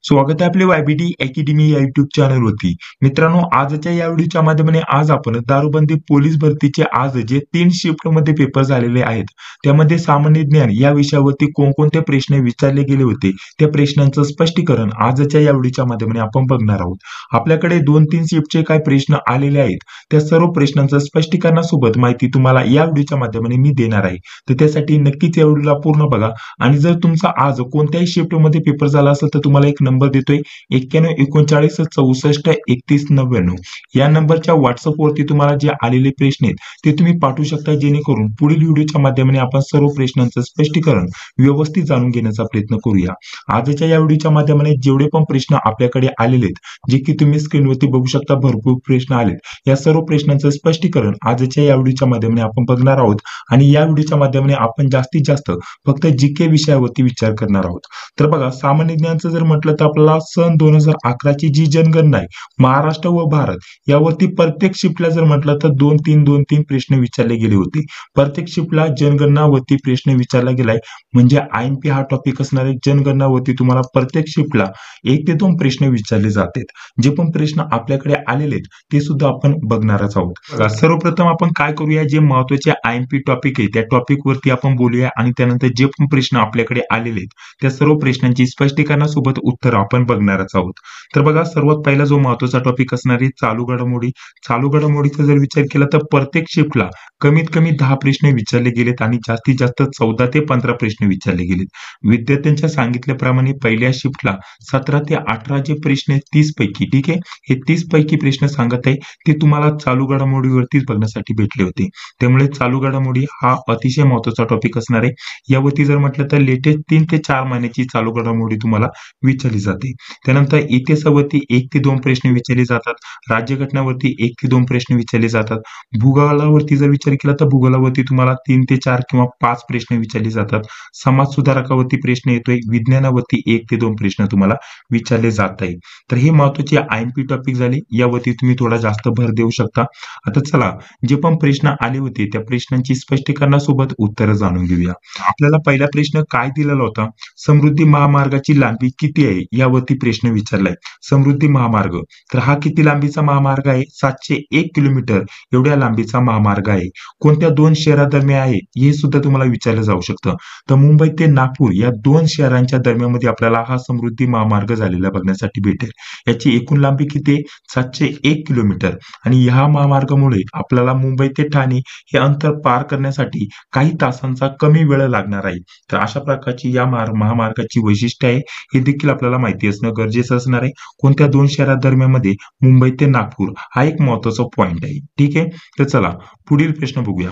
स्वागत आहे आपले वायबीटी अकॅडमी या युट्यूब चॅनलवरती. मित्रांनो, आजच्या या व्हिडिओच्या माध्यमाने आज आपण दारूबंदी पोलीस भरतीचे आज जे 3 शिफ्टमध्ये पेपर झालेले आहेत, त्यामध्ये सामान्य ज्ञान या विषयावरती कोणकोणते प्रश्न विचारले गेले होते, त्या प्रश्नांचं स्पष्टीकरण आजच्या या व्हिडिओच्या माध्यमाने आपण बघणार आहोत. आपल्याकडे 2-3 शिफ्टचे काय प्रश्न आलेले आहेत, त्या सर्व प्रश्नांचं स्पष्टीकरणासोबत माहिती तुम्हाला या व्हिडिओच्या माध्यमाने मी देणार आहे. तर त्यासाठी नक्कीच या व्हिडिओला पूर्ण बघा. आणि जर तुमचा आज कोणत्याही शिफ्टमध्ये पेपर झाला असेल तर तुम्हाला एक नंबर देतोय 91 39 64 31 99. या नंबरच्या व्हॉट्सअपवरती तुम्हाला जे आलेले प्रश्न आहेत ते तुम्ही पाठवू शकता, जेणेकरून पुढील व्हिडिओच्या माध्यमाने आपण सर्व प्रश्नांचं स्पष्टीकरण व्यवस्थित जाणून घेण्याचा प्रयत्न करूया. आजच्या या व्हिडिओच्या माध्यमाने जेवढे पण प्रश्न आपल्याकडे आलेले आहेत, जे की तुम्ही स्क्रीनवरती बघू शकता, भरपूर प्रश्न आलेत. या सर्व प्रश्नांचं स्पष्टीकरण आजच्या या व्हिडिओच्या माध्यमाने आपण बघणार आहोत. आणि या व्हिडिओच्या माध्यमाने आपण जास्तीत जास्त फक्त जीके विषयावरती विचार करणार आहोत. तर बघा, सामान्य ज्ञानचं जर म्हटलं तर आपल्याला सन 2011 ची जी जनगणना आहे महाराष्ट्र व भारत यावरती प्रत्येक शिफ्टला जर म्हटलं तर 2-3 प्रश्न विचारले गेले होते. प्रत्येक शिफ्टला जनगणनावरती प्रश्न विचारला गेलाय. म्हणजे आयएमपी हा टॉपिक असणार आहे. जनगणनावरती तुम्हाला प्रत्येक शिफ्टला 1 ते 2 प्रश्न विचारले जातात. जे पण प्रश्न आपल्याकडे आलेले आहेत ते सुद्धा आपण बघणारच आहोत. बघा, सर्वप्रथम आपण काय करूया, जे महत्त्वाचे आयएमपी टॉपिक आहे त्या टॉपिक वरती आपण बोलूया आणि त्यानंतर जे पण प्रश्न आपल्याकडे आलेले आहेत त्या सर्व प्रश्नांची स्पष्टीकरणासोबत उत्तर आपण बघणारच आहोत. तर बघा, सर्वात पहिला जो महत्त्वाचा टॉपिक असणार आहे चालू घडामोडी. चालू घडामोडीचा जर विचार केला तर प्रत्येक शिफ्टला कमीत कमी 10 प्रश्न विचारले गेलेत आणि जास्तीत जास्त 14 ते 15 प्रश्न विचारले गेलेत. विद्यार्थ्यांच्या सांगितल्याप्रमाणे पहिल्या शिफ्टला 17 ते 18 जे प्रश्न आहेत 30 पैकी, ठीक आहे, हे 30 पैकी प्रश्न सांगत आहे ते तुम्हाला चालू घडामोडीवरतीच बघण्यासाठी भेटले होते. त्यामुळे चालू घडामोडी हा अतिशय महत्त्वाचा टॉपिक असणार आहे. यावरती जर म्हटलं तर लेटेस्ट 3 ते 4 महिन्याची चालू घडामोडी तुम्हाला विचारली जाते. त्यानंतर इतिहासावरती 1 ते 2 प्रश्न विचारले जातात. राज्यघटनावरती 1 ते 2 प्रश्न विचारले जातात. भूगोलावरती जर विचार केला तर भूगोलावरती तुम्हाला 3 ते 4 किंवा 5 प्रश्न विचारले जातात. समाज सुधारकावरती प्रश्न येतोय. विज्ञानावरती 1 ते 2 प्रश्न तुम्हाला विचारले जात आहे. तर हे महत्त्वाचे आयएमपी टॉपिक झाले. यावरती तुम्ही थोडा जास्त भर देऊ शकता. आता चला, जे पण प्रश्न आले होते त्या प्रश्नांची स्पष्टीकरणासोबत उत्तरं जाणून घेऊया. आपल्याला पहिला प्रश्न काय दिलेला होता, समृद्धी महामार्गाची लांबी किती आहे यावरती प्रश्न विचारलाय. समृद्धी महामार्ग, तर हा किती लांबीचा महामार्ग आहे? 701 किलोमीटर एवढ्या लांबीचा महामार्ग आहे. कोणत्या 2 शहरादरम्यान आहे हे सुद्धा तुम्हाला विचारलं जाऊ शकतं. तर मुंबई ते नागपूर या 2 शहरांच्या दरम्यानमध्ये आपल्याला हा समृद्धी महामार्ग झालेला बघण्यासाठी भेटेल. याची एकूण लांबी किती आहे? 701 किलोमीटर. आणि ह्या महामार्गामुळे आपल्याला मुंबई ते ठाणे हे अंतर पार करण्यासाठी काही तासांचा कमी वेळ लागणार आहे. तर अशा प्रकारची या महामार्गाची वैशिष्ट्य आहे, हे देखील आपल्याला माहिती असणं गरजेचं असणार आहे. कोणत्या 2 शहरादरम्यान मध्ये? मुंबई ते नागपूर हा एक महत्त्वाचा पॉइंट आहे. ठीक आहे, तर चला पुढील प्रश्न बघूया.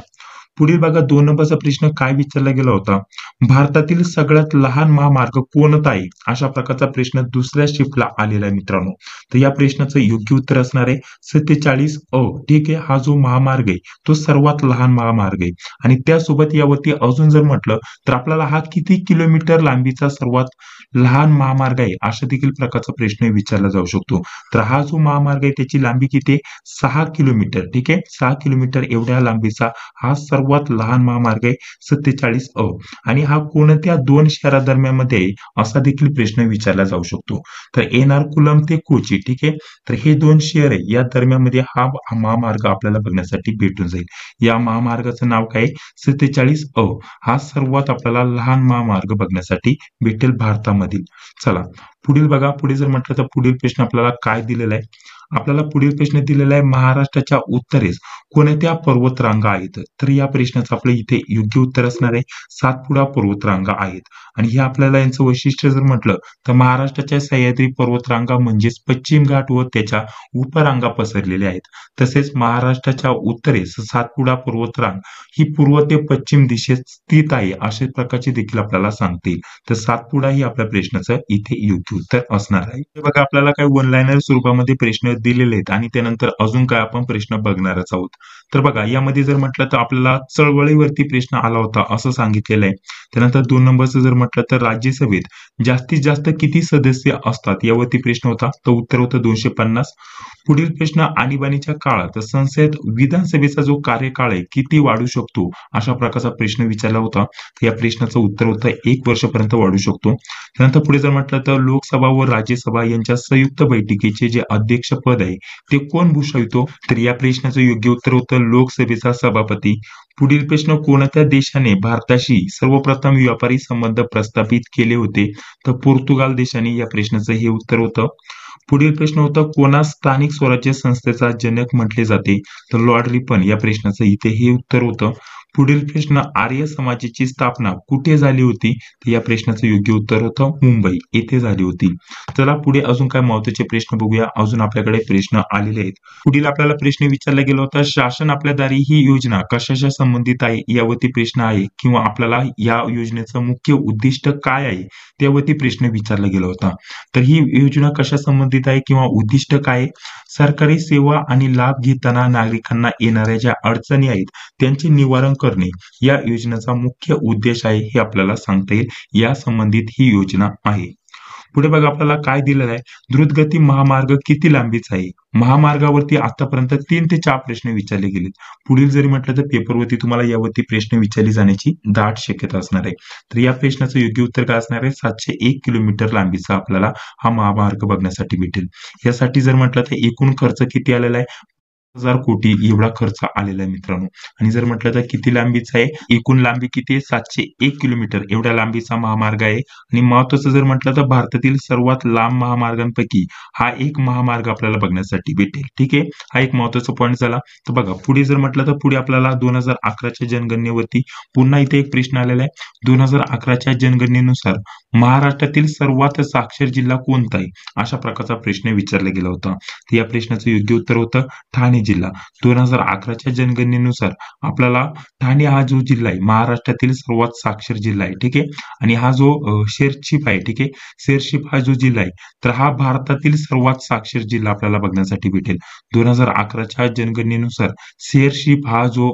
पुढील बघा, 2 नंबरचा प्रश्न काय विचारला गेला होता, भारतातील सगळ्यात लहान महामार्ग कोणता आहे? अशा प्रकारचा प्रश्न दुसऱ्या शिफ्टला आलेला आहे मित्रांनो. तर या प्रश्नाचं योग्य उत्तर असणार आहे 47 अ. ठीक आहे, हा जो महामार्ग आहे तो सर्वात लहान महामार्ग आहे. आणि त्यासोबत यावरती अजून जर म्हटलं तर आपल्याला हा किती किलोमीटर लांबीचा सर्वात लहान महामार्ग आहे अशा देखील प्रकारचा प्रश्न विचारला जाऊ शकतो. तर हा जो महामार्ग आहे त्याची लांबी किती आहे? 6 किलोमीटर. ठीक आहे, 6 किलोमीटर एवढ्या लांबीचा हा सर्वात लहान महामार्ग आहे 47 अ. आणि हा कोणत्या 2 शहरादरम्यान मध्ये आहे असा देखील प्रश्न विचारला जाऊ शकतो. तर एर्नाकुलम ते कोची, ठीक आहे, तर हे 2 शहर आहे या दरम्यान मध्ये हा महामार्ग आपल्याला बघण्यासाठी भेटून जाईल. या महामार्गाचं नाव काय? 47 अ. हा सर्वात आपल्याला लहान महामार्ग बघण्यासाठी भेटेल भारतामधील. चला पुढील बघा, पुढे जर म्हटलं तर पुढील प्रश्न आपल्याला काय दिलेला आहे? आपल्याला पुढील प्रश्न दिलेला आहे, महाराष्ट्राच्या उत्तरेस कोणत्या पर्वतरांगा आहेत? तर या प्रश्नाचं आपलं इथे योग्य उत्तर असणार आहे सातपुडा पर्वतरांगा आहेत. आणि हे आपल्याला यांचं वैशिष्ट्य जर म्हटलं तर महाराष्ट्राच्या सह्याद्री पर्वतरांगा म्हणजेच पश्चिम घाट व त्याच्या उपरांगा पसरलेल्या आहेत. तसेच महाराष्ट्राच्या उत्तरेस सातपुडा पर्वतरांग ही पूर्व ते पश्चिम दिशेत स्थित आहे अशा प्रकारचे देखील आपल्याला सांगता येईल. तर सातपुडा ही आपल्या प्रश्नाचं इथे योग्य उत्तर असणार आहे. बघा, आपल्याला काही वन लाईनर स्वरूपामध्ये प्रश्न दिलेले आहेत आणि त्यानंतर अजून काय आपण प्रश्न बघणारच आहोत. तर बघा यामध्ये जर म्हटलं तर आपल्याला चळवळीवरती प्रश्न आला होता असं सांगितलेलं आहे. त्यानंतर 2 नंबरचं जर म्हटलं तर राज्यसभेत जास्तीत जास्त किती सदस्य असतात यावरती प्रश्न होता. तर उत्तर होतं 250. पुढील प्रश्न आणीबाणीच्या काळात संसद विधानसभेचा जो कार्यकाळ आहे किती वाढू शकतो अशा प्रकारचा प्रश्न विचारला होता. या प्रश्नाचं उत्तर होतं 1 वर्षापर्यंत वाढू शकतो. त्यानंतर पुढे जर म्हटलं तर लोकसभा व राज्यसभा यांच्या संयुक्त बैठकीचे जे अध्यक्ष पद आहे ते कोण भूषवितो. तर या प्रश्नाचं योग्य उत्तर होतं लोकसभेचा सभापती. पुढील प्रश्न कोणत्या देशाने भारताशी सर्वप्रथम व्यापारी संबंध प्रस्थापित केले होते. तर पोर्तुगाल देशाने या प्रश्नाचं हे उत्तर होतं. पुढील प्रश्न होता कोणास स्थानिक स्वराज्य संस्थेचा जनक म्हटले जाते. तर लॉर्ड रिपन या प्रश्नाचं इथे हे उत्तर होतं. पुढील प्रश्न आर्य समाजाची स्थापना कुठे झाली होती. तर या प्रश्नाचं योग्य उत्तर होतं मुंबई येथे झाली होती. चला पुढे अजून काय महत्त्वाचे प्रश्न बघूया. अजून आपल्याकडे प्रश्न आलेले आहेत. पुढील आपल्याला प्रश्न विचारला गेला होता शासन आपल्या दारी ही योजना कशाशी संबंधित आहे यावरती प्रश्न आहे किंवा आपल्याला या योजनेचं मुख्य उद्दिष्ट काय आहे त्यावरती प्रश्न विचारला गेला होता. तर ही योजना कशा संबंधित आहे किंवा उद्दिष्ट काय आहे. सरकारी सेवा आणि लाभ घेताना नागरिकांना येणाऱ्या ज्या अडचणी आहेत त्यांचे निवारण करणे या योजनेचा मुख्य उद्देश आहे हे आपल्याला सांगता येईल. या संबंधित ही योजना आहे. पुढे बघा आपल्याला काय दिलेलं आहे. द्रुतगती महामार्ग किती लांबीचा आहे. महामार्गावरती आतापर्यंत 3 ते 4 प्रश्न विचारले गेलेत. पुढील जरी म्हटलं तर पेपरवरती तुम्हाला यावरती प्रश्न विचारले जाण्याची दाट शक्यता असणार आहे. तर या प्रश्नाचं योग्य उत्तर काय असणार आहे. 701 किलोमीटर लांबीचा आपल्याला हा महामार्ग बघण्यासाठी भेटेल. यासाठी जर म्हटलं तर एकूण खर्च किती आलेला आहे. 1000 कोटी एवढा खर्च आलेला आहे मित्रांनो. आणि जर म्हटलं तर किती लांबीचा आहे. एकूण लांबी किती आहे 701 किलोमीटर एवढ्या लांबीचा महामार्ग आहे. आणि महत्वाचं जर म्हटलं तर भारतातील सर्वात लांब महामार्गांपैकी हा एक महामार्ग आपल्याला बघण्यासाठी भेटेल. ठीक आहे. हा एक महत्वाचा पॉईंट झाला. तर बघा पुढे जर म्हटलं तर पुढे आपल्याला 2011च्या जनगणनेवरती पुन्हा इथे एक प्रश्न आलेला आहे. 2011च्या जनगणनेनुसार महाराष्ट्रातील सर्वात साक्षर जिल्हा कोणता आहे अशा प्रकारचा प्रश्न विचारला गेला होता. तर या प्रश्नाचं योग्य उत्तर होतं ठाणे जिल्हा. 2011च्या जनगणनेनुसार आपल्याला ठाणे हा जो जिल्हा आहे महाराष्ट्रातील सर्वात साक्षर जिल्हा आहे. ठीक आहे. आणि हा जो शेरशिप आहे. ठीक आहे. शेरशिप हा जो जिल्हा आहे तर हा भारतातील सर्वात साक्षर जिल्हा आपल्याला बघण्यासाठी भेटेल. 2011च्या जनगणनेनुसार शेरशिप हा जो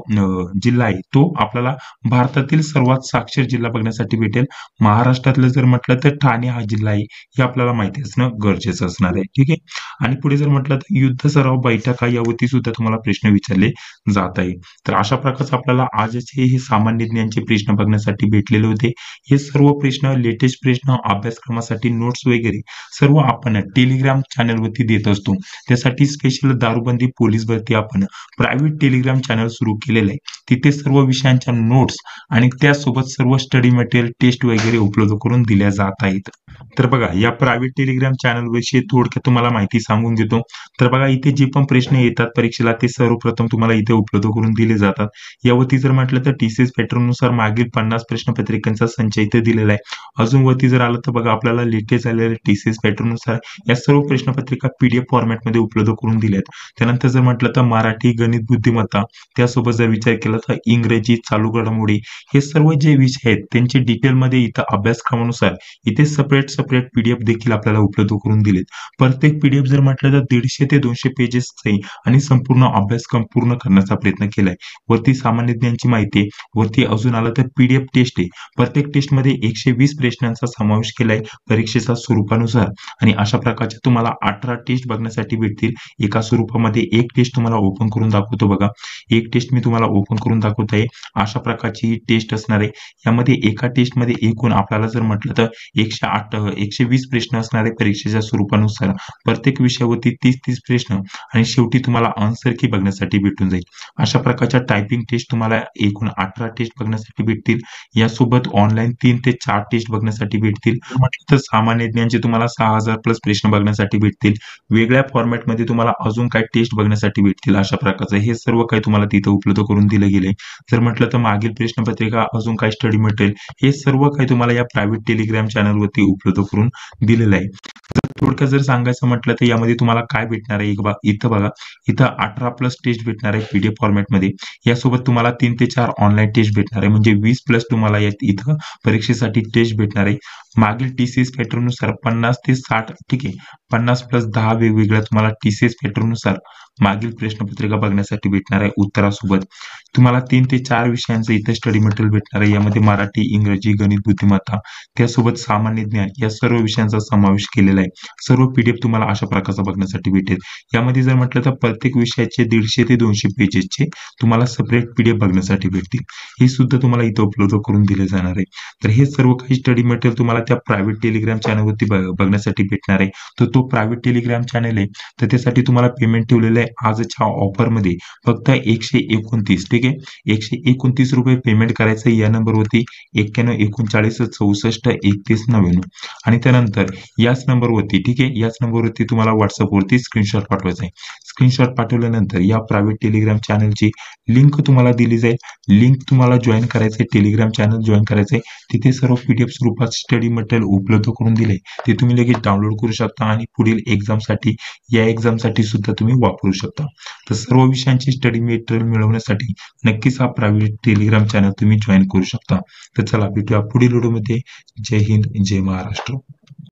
जिल्हा आहे तो आपल्याला भारतातील सर्वात साक्षर जिल्हा बघण्यासाठी भेटेल. महाराष्ट्रातलं जर म्हटलं तर ठाणे हा जिल्हा आहे हे आपल्याला माहिती असणं गरजेचं असणार आहे. ठीक आहे. आणि पुढे जर म्हटलं तर युद्ध सराव बैठका यावरती सुद्धा तुम्हाला प्रश्न विचारले जात आहे. तर अशा प्रकारचे आपल्याला आजचे हे सामान्य ज्ञानचे प्रश्न बघण्यासाठी भेटलेले होते. हे सर्व प्रश्न लेटेस्ट प्रश्न अभ्यासक्रमासाठी नोट्स वगैरे सर्व आपण टेलिग्राम चॅनलवरती देत असतो. त्यासाठी स्पेशल दारूबंदी पोलीस भरती आपण प्रायव्हेट टेलिग्राम चॅनल सुरू केलेलं आहे. तिथे सर्व विषयांच्या नोट्स आणि त्यासोबत सर्व स्टडी मटेरियल टेस्ट वगैरे उपलब्ध करून दिल्या जात आहेत. तर बघा या प्रायव्हेट टेलिग्राम चॅनल विषयी थोडक्यात तुम्हाला माहिती सांगून देतो. तर बघा इथे जे पण प्रश्न येतात परीक्षेला ते सर्वप्रथम तुम्हाला इथे उपलब्ध करून दिले जातात. यावरती जर म्हटलं तर टीसीएस पॅटर्न नुसार मागील 50 प्रश्नपत्रिकांचा संच इथे दिलेला आहे. अजून वरती जर आलं तर बघा आपल्याला लेटेस्ट झालेल्या टीसीएस पॅटर्न नुसार या सर्व प्रश्नपत्रिका पीडीएफ फॉर्मॅटमध्ये उपलब्ध करून दिल्या आहेत. त्यानंतर जर म्हटलं तर मराठी गणित बुद्धिमत्ता त्यासोबत जर विचार केला तर इंग्रजी चालू घडामोडी हे सर्व जे विषय आहेत त्यांचे डिटेलमध्ये इथं अभ्यासक्रमानुसार इथे सेपरेट पीडीएफ देखील आपल्याला उपलब्ध करून दिलेत. प्रत्येक पीडीएफ जर म्हटलं तर 150 ते 200 पेजेसचे आणि संपूर्ण अभ्यासक्रम पूर्ण करण्याचा प्रयत्न केलाय. वरती सामान्य ज्ञानची माहिती आहे. वरती अजून आलं तर पीडीएफ टेस्ट आहे. प्रत्येक टेस्टमध्ये 120 प्रश्नांचा समावेश केलाय परीक्षेच्या स्वरूपानुसार. आणि अशा प्रकारचे तुम्हाला 18 टेस्ट बघण्यासाठी भेटतील. एका स्वरूपामध्ये एक टेस्ट तुम्हाला ओपन करून दाखवतो बघा. एक टेस्ट मी तुम्हाला ओपन करून दाखवत आहे. अशा प्रकारची ही टेस्ट असणार आहे. यामध्ये एका टेस्टमध्ये एकूण आपल्याला जर म्हटलं तर 120 प्रश्न असणार आहे परीक्षेच्या स्वरूपानुसार. प्रत्येक विषयावरती 30 प्रश्न आणि शेवटी तुम्हाला आन्सर की बघण्यासाठी भेटून जाईल. अशा प्रकारच्या टायपिंग टेस्ट तुम्हाला एकूण 18 टेस्ट बघण्यासाठी भेटतील. यासोबत ऑनलाईन 3 ते 4 टेस्ट बघण्यासाठी भेटतील. म्हटलं तर सामान्य ज्ञानचे तुम्हाला 6000 प्लस प्रश्न बघण्यासाठी भेटतील. वेगळ्या फॉर्मॅटमध्ये तुम्हाला अजून काय टेस्ट बघण्यासाठी भेटतील. अशा प्रकारचं हे सर्व काही तुम्हाला तिथे उपलब्ध करून दिले गेले. जर म्हटलं तर मागील प्रश्नपत्रिका अजून काय स्टडी मटेरियल हे सर्व काही तुम्हाला या प्रायव्हेट टेलिग्राम चॅनलवरती उपलब्ध करून दिलेलं आहे. थोडक्यात जर सांगायचं म्हटलं तर यामध्ये तुम्हाला काय भेटणार आहे इथं बघा. इथं 18 प्लस टेस्ट भेटणार आहे पीडीएफ फॉर्मॅटमध्ये. यासोबत तुम्हाला 3 ते 4 ऑनलाईन टेस्ट भेटणार आहे. म्हणजे 20 प्लस तुम्हाला इथं परीक्षेसाठी टेस्ट भेटणार आहे. मागील TCS पॅटर्ननुसार 50 ते 60 ठीक आहे 50 प्लस 10 वेगवेगळ्या तुम्हाला TCS पॅटर्ननुसार मागील प्रश्नपत्रिका बघण्यासाठी भेटणार आहे. उत्तरासोबत तुम्हाला 3 ते 4 विषयांचं इथे स्टडी मटेरियल भेटणार आहे. यामध्ये मराठी, इंग्रजी, गणित, बुद्धिमत्ता त्यासोबत सामान्य ज्ञान या सर्व विषयांचा समावेश केलेला आहे. सर्व PDF तुम्हाला अशा प्रकारचा बघण्यासाठी भेटेल. यामध्ये जर म्हटलं तर प्रत्येक विषयाचे 150 ते 200 पेजेसचे तुम्हाला सेपरेट PDF बघण्यासाठी भेटतील. हे सुद्धा तुम्हाला इथे उपलब्ध करून दिले जाणार आहे. तर हे सर्व काही स्टडी मटेरियल तुम्हाला त्या प्रायव्हेट टेलिग्राम चॅनलवरती बघण्यासाठी भेटणार आहे. तर तो प्रायव्हेट टेलिग्राम चॅनल आहे. तर त्यासाठी तुम्हाला पेमेंट ठेवलेलं आहे आजच्या ऑफरमध्ये फक्त 129 ठीक आहे. 129 रुपये पेमेंट करायचं या नंबरवरती 9139643199 आणि त्यानंतर याच नंबरवरती ठीक आहे याच नंबरवरती तुम्हाला व्हॉट्सअपवरती स्क्रीनशॉट पाठवायचा आहे. स्क्रीनशॉट पाठवल्यानंतर या प्रायव्हेट टेलिग्राम चॅनलची लिंक तुम्हाला दिली जाईल. लिंक तुम्हाला जॉईन करायचं आहे. टेलिग्राम चॅनल जॉईन करायचं आहे. तिथे सर्व PDF स्वरूपात स्टडी मटेरियल उपलब्ध करून दिले. ते तुम्ही लगेच डाउनलोड करू शकता आणि पुढील एक्झामसाठी या एक्झामसाठी सुद्धा तुम्ही वापरू शकता. तर सर्व विषयांची स्टडी मटेरियल मिळवण्यासाठी नक्कीच हा प्रायव्हेट टेलिग्राम चॅनल तुम्ही जॉईन करू शकता. तर चला भेटूया पुढील व्हिडिओमध्ये. जय हिंद, जय महाराष्ट्र.